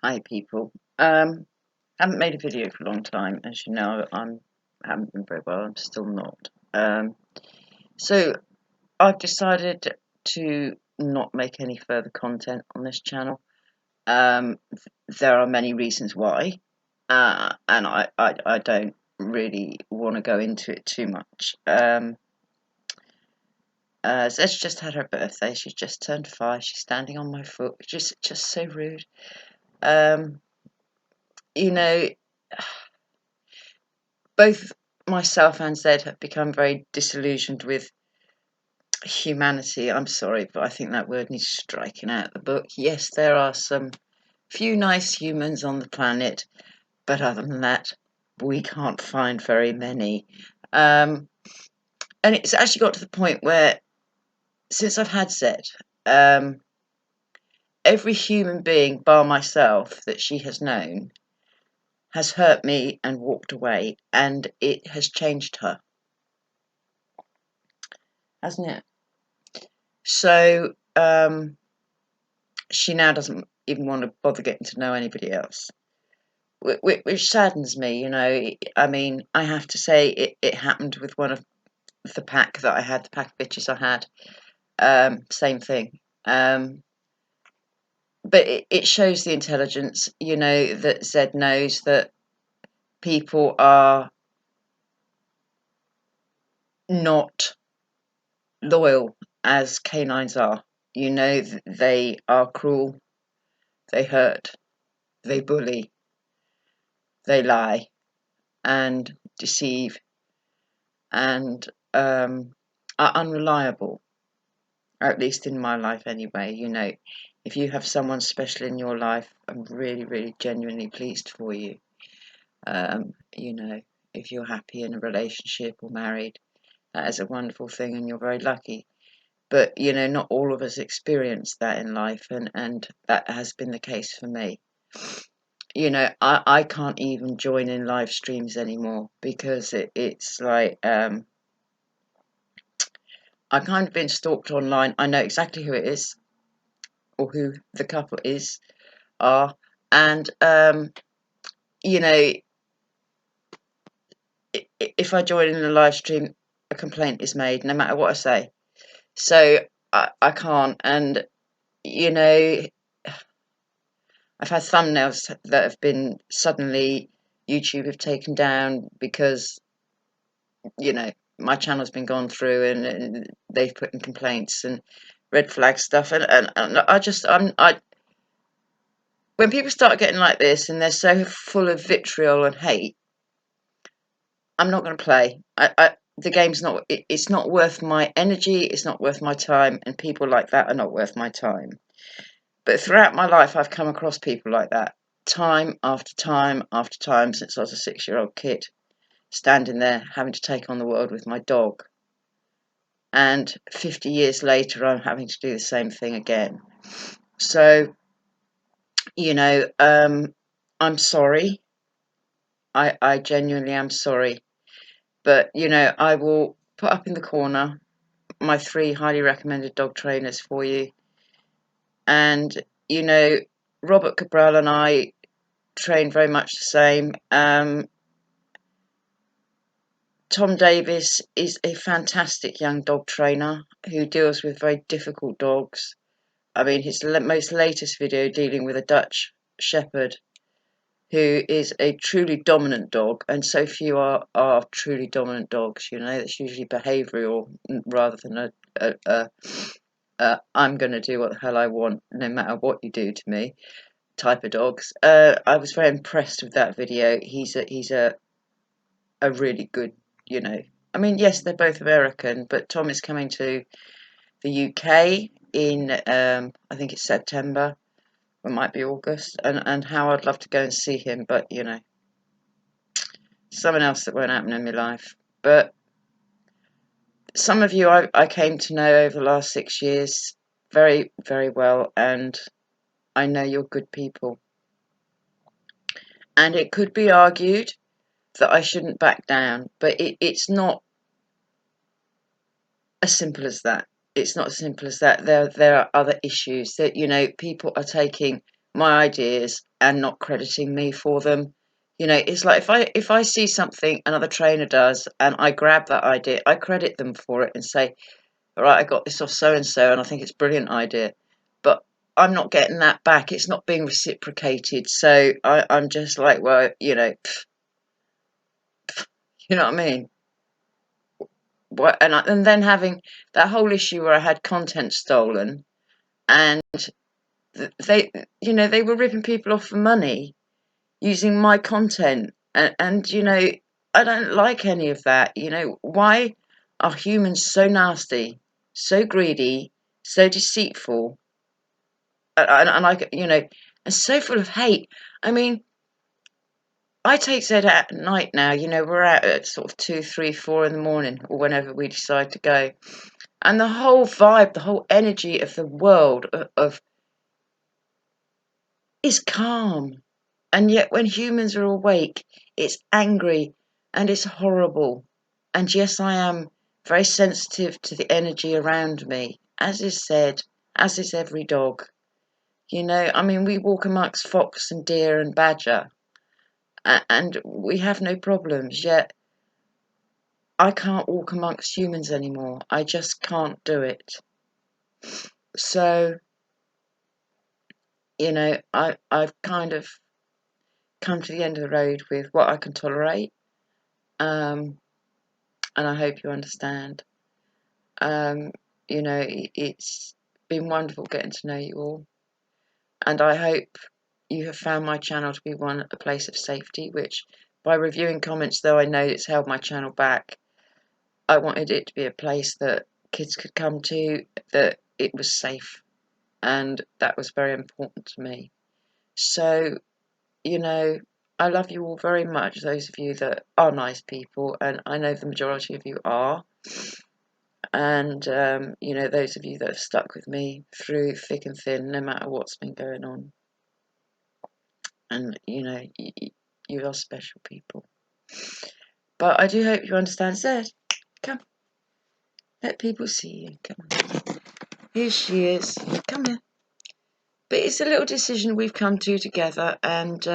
Hi people. Haven't made a video for a long time, as you know. Haven't been very well. I'm still not. So I've decided to not make any further content on this channel. There are many reasons why, and I don't really want to go into it too much. Zed's just had her birthday. She's just turned 5. She's standing on my foot, which is just so rude. You know, both myself and Zed have become very disillusioned with humanity. I'm sorry, but I think that word needs striking out of the book. Yes, there are some few nice humans on the planet, but other than that, we can't find very many. And it's actually got to the point where, since I've had Zed, every human being, bar myself, that she has known has hurt me and walked away, and it has changed her, hasn't it? So she now doesn't even want to bother getting to know anybody else, which saddens me. You know, I mean, I have to say it happened with one of the pack that I had, the pack of bitches I had. Same thing. But it shows the intelligence, you know, that Zed knows that people are not loyal as canines are. You know, they are cruel, they hurt, they bully, they lie and deceive and are unreliable, or at least in my life anyway. You know, if you have someone special in your life, I'm really, really genuinely pleased for you. You know, if you're happy in a relationship or married, that is a wonderful thing and you're very lucky. But, you know, not all of us experience that in life, and that has been the case for me. You know, I can't even join in live streams anymore because it's like I kind of been stalked online. I know exactly who it is or who the couple are, and you know, if I join in a live stream, a complaint is made no matter what I say. So I can't, and you know, I've had thumbnails that have been suddenly YouTube have taken down because, you know, my channel's been gone through and they've put in complaints and red flag stuff, and I when people start getting like this and they're so full of vitriol and hate, I'm not going to play. The game's not. It's not worth my energy. It's not worth my time, and people like that are not worth my time. But throughout my life, I've come across people like that, time after time after time, since I was a 6-year-old kid, standing there having to take on the world with my dog. And 50 years later, I'm having to do the same thing again. So, you know, I'm sorry. I genuinely am sorry. But, you know, I will put up in the corner my 3 highly recommended dog trainers for you. And, you know, Robert Cabral and I train very much the same. Tom Davis is a fantastic young dog trainer who deals with very difficult dogs. I mean, his most latest video dealing with a Dutch Shepherd who is a truly dominant dog, and so few are truly dominant dogs. You know, it's usually behavioural rather than I'm going to do what the hell I want, no matter what you do to me type of dogs. I was very impressed with that video. He's a really good, you know. I mean, yes, they're both American, but Tom is coming to the UK in I think it's September. It might be August, and how I'd love to go and see him, but you know, something else that won't happen in my life. But some of you I came to know over the last 6 years very, very well, and I know you're good people. And it could be argued that I shouldn't back down, but it's not as simple as that. It's not as simple as that. There are other issues that, you know, people are taking my ideas and not crediting me for them. You know, it's like if I see something another trainer does and I grab that idea, I credit them for it and say, all right, I got this off so and so, and I think it's a brilliant idea. But I'm not getting that back. It's not being reciprocated. So I'm just like, well, you know, you know what I mean? What, and then having that whole issue where I had content stolen, and they, you know, they were ripping people off for money using my content, and you know, I don't like any of that. You know, why are humans so nasty, so greedy, so deceitful, and I, you know, and so full of hate? I mean, I take Zed out at night now. You know, we're out at sort of 2, 3, 4 in the morning, or whenever we decide to go. And the whole vibe, the whole energy of the world of is calm. And yet when humans are awake, it's angry and it's horrible. And yes, I am very sensitive to the energy around me, as is said, as is every dog. You know, I mean, we walk amongst fox and deer and badger, and we have no problems, yet I can't walk amongst humans anymore. I just can't do it. So, you know, I've kind of come to the end of the road with what I can tolerate, and I hope you understand. You know, it's been wonderful getting to know you all, and I hope you have found my channel to be a place of safety, which by reviewing comments, though I know it's held my channel back, I wanted it to be a place that kids could come to, that it was safe, and that was very important to me. So, you know, I love you all very much, those of you that are nice people, and I know the majority of you are. And, you know, those of you that have stuck with me through thick and thin, no matter what's been going on. And, you know, you are special people. But I do hope you understand. Zed, come. Let people see you. Come on. Here she is. Come here. But it's a little decision we've come to together, and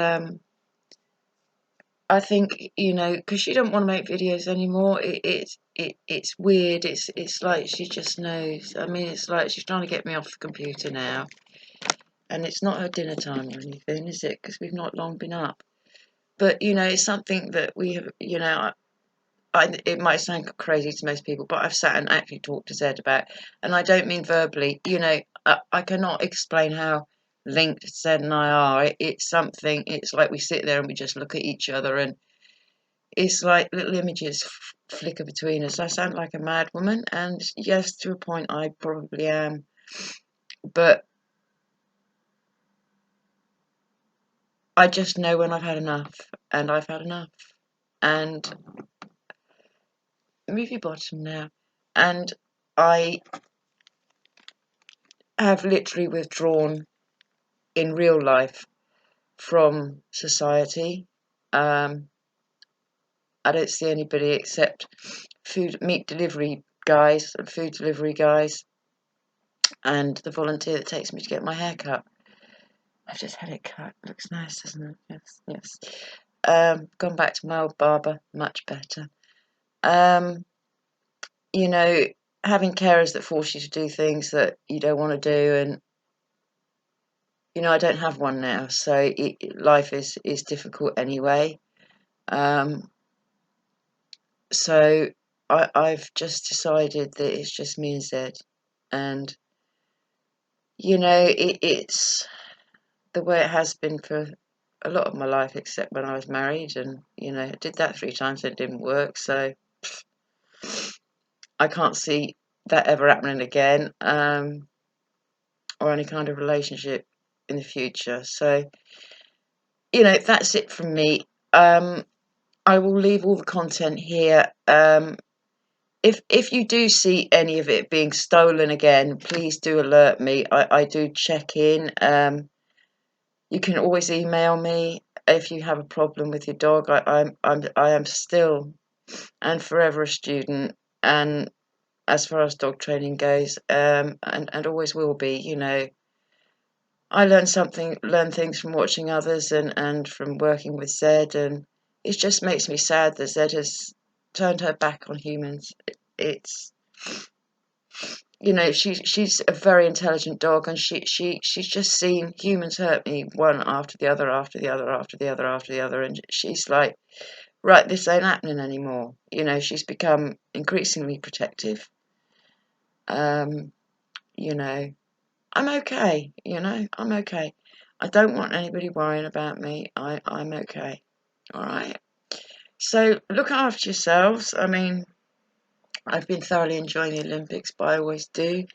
I think, you know, because she don't want to make videos anymore. It's weird. It's like she just knows. I mean, it's like she's trying to get me off the computer now, and it's not her dinner time or anything, is it? Because we've not long been up. But you know, it's something that we have. You know, it might sound crazy to most people, but I've sat and actually talked to Zed about, and I don't mean verbally. You know, I cannot explain how linked Zed and I are. It's something. It's like we sit there and we just look at each other, and it's like little images flicker between us. I sound like a mad woman, and yes, to a point, I probably am. But I just know when I've had enough, and I've had enough. And move your bottom now. And I have literally withdrawn in real life from society. I don't see anybody except meat delivery guys and food delivery guys, and the volunteer that takes me to get my hair cut. I've just had it cut. Looks nice, doesn't it? Yes, yes. Gone back to my old barber. Much better. You know, having carers that force you to do things that you don't want to do, and you know, I don't have one now, so life is difficult anyway. So I've just decided that it's just me and Zed, and you know, it's the way it has been for a lot of my life, except when I was married, and you know, I did that 3 times and it didn't work, so I can't see that ever happening again, or any kind of relationship in the future. So, you know, that's it from me. I will leave all the content here. If you do see any of it being stolen again, please do alert me. I do check in. You can always email me if you have a problem with your dog. I am still and forever a student, and as far as dog training goes, and always will be. You know, I learn things from watching others and from working with Zed, and it just makes me sad that Zed has turned her back on humans. It's she's a very intelligent dog, and she's just seen humans hurt me one after the other, after the other, after the other, after the other, and she's like, right, this ain't happening anymore. She's become increasingly protective. Um, you know, I'm okay. I'm okay. I don't want anybody worrying about me. I'm okay. All right. So look after yourselves. I mean, I've been thoroughly enjoying the Olympics, but I always do,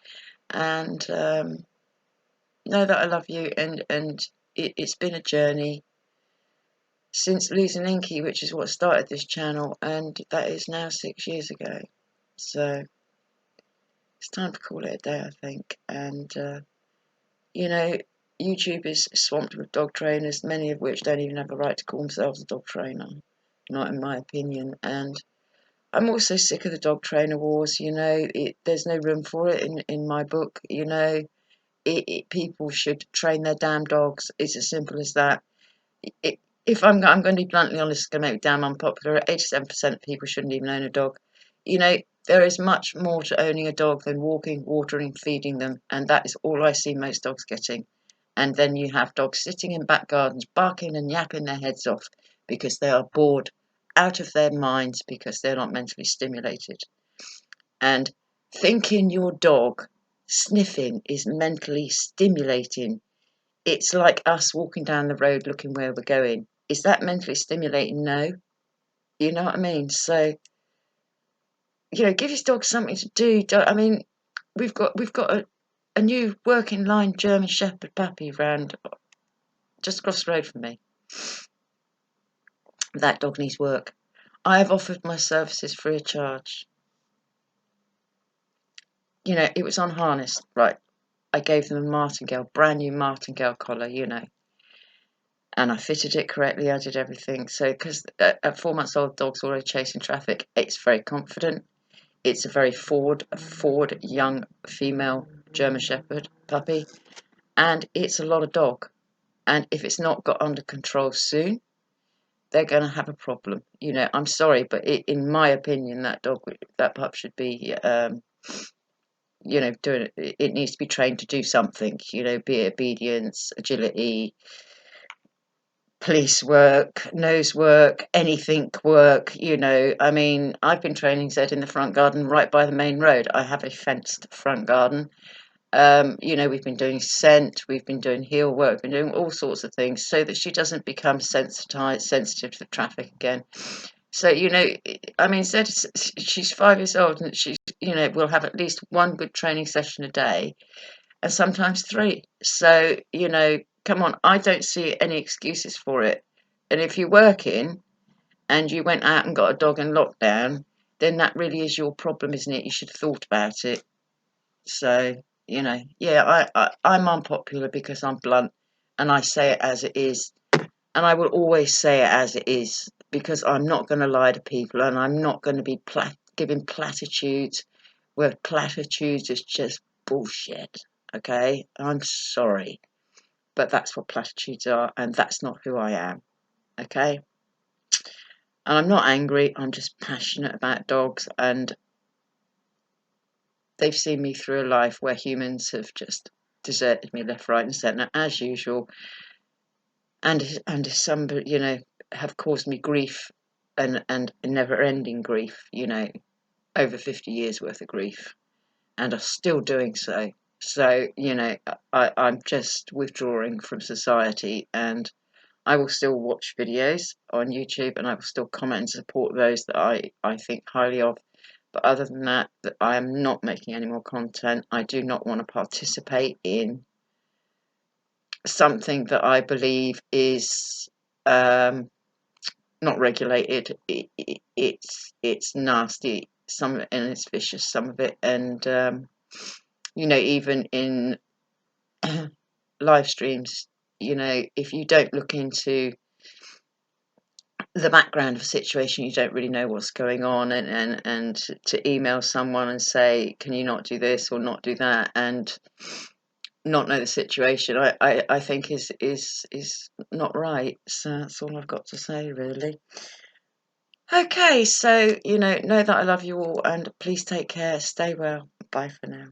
and know that I love you, and it's been a journey since losing Inky, which is what started this channel, and that is now 6 years ago. So it's time to call it a day, I think. And you know, YouTube is swamped with dog trainers, many of which don't even have the right to call themselves a dog trainer, not in my opinion. And I'm also sick of the dog trainer wars. There's no room for it in my book. People should train their damn dogs. It's as simple as that. It, if I'm going to be bluntly honest, it's going to make me damn unpopular. 87% of people shouldn't even own a dog. There is much more to owning a dog than walking, watering, feeding them, and that is all I see most dogs getting. And then you have dogs sitting in back gardens, barking and yapping their heads off because they are bored out of their minds because they're not mentally stimulated. And thinking your dog sniffing is mentally stimulating. It's like us walking down the road looking where we're going. Is that mentally stimulating? No. You know what I mean? So, give your dog something to do. I mean, we've got a new working line German Shepherd puppy round just across the road from me. That dog needs work. I have offered my services free of charge. It was unharnessed, right? I gave them a martingale, brand new martingale collar, and I fitted it correctly. I did everything. So, because at 4 months old, dog's already chasing traffic, it's very confident. It's a very forward young female German Shepherd puppy, and it's a lot of dog. And if it's not got under control soon, they're going to have a problem. I'm sorry, but in my opinion, that pup should be, doing it. It needs to be trained to do something. Be it obedience, agility, police work, nose work, anything work. I mean, I've been training Zed in the front garden right by the main road. I have a fenced front garden. We've been doing scent, we've been doing heel work, we've been doing all sorts of things so that she doesn't become sensitive to the traffic again. So, I mean, Zed, she's 5 years old, and we'll have at least one good training session a day, and sometimes three. So, come on, I don't see any excuses for it. And if you're working and you went out and got a dog in lockdown, then that really is your problem, isn't it? You should have thought about it. So, yeah, I'm unpopular because I'm blunt and I say it as it is. And I will always say it as it is because I'm not going to lie to people, and I'm not going to be giving platitudes where platitudes is just bullshit. Okay? I'm sorry. But that's what platitudes are, and that's not who I am. Okay? And I'm not angry, I'm just passionate about dogs, and they've seen me through a life where humans have just deserted me left, right, and centre, as usual, and some, have caused me grief and never-ending grief, over 50 years worth of grief, and are still doing so. So, I'm just withdrawing from society, and I will still watch videos on YouTube, and I will still comment and support those that I think highly of. But other than that, I am not making any more content. I do not want to participate in something that I believe is not regulated. It's nasty, and it's vicious, some of it. And even in live streams, if you don't look into the background of a situation, you don't really know what's going on, and to email someone and say, can you not do this or not do that, and not know the situation, I think is not right. So that's all I've got to say, really. Okay, so know that I love you all, and please take care. Stay well. Bye for now.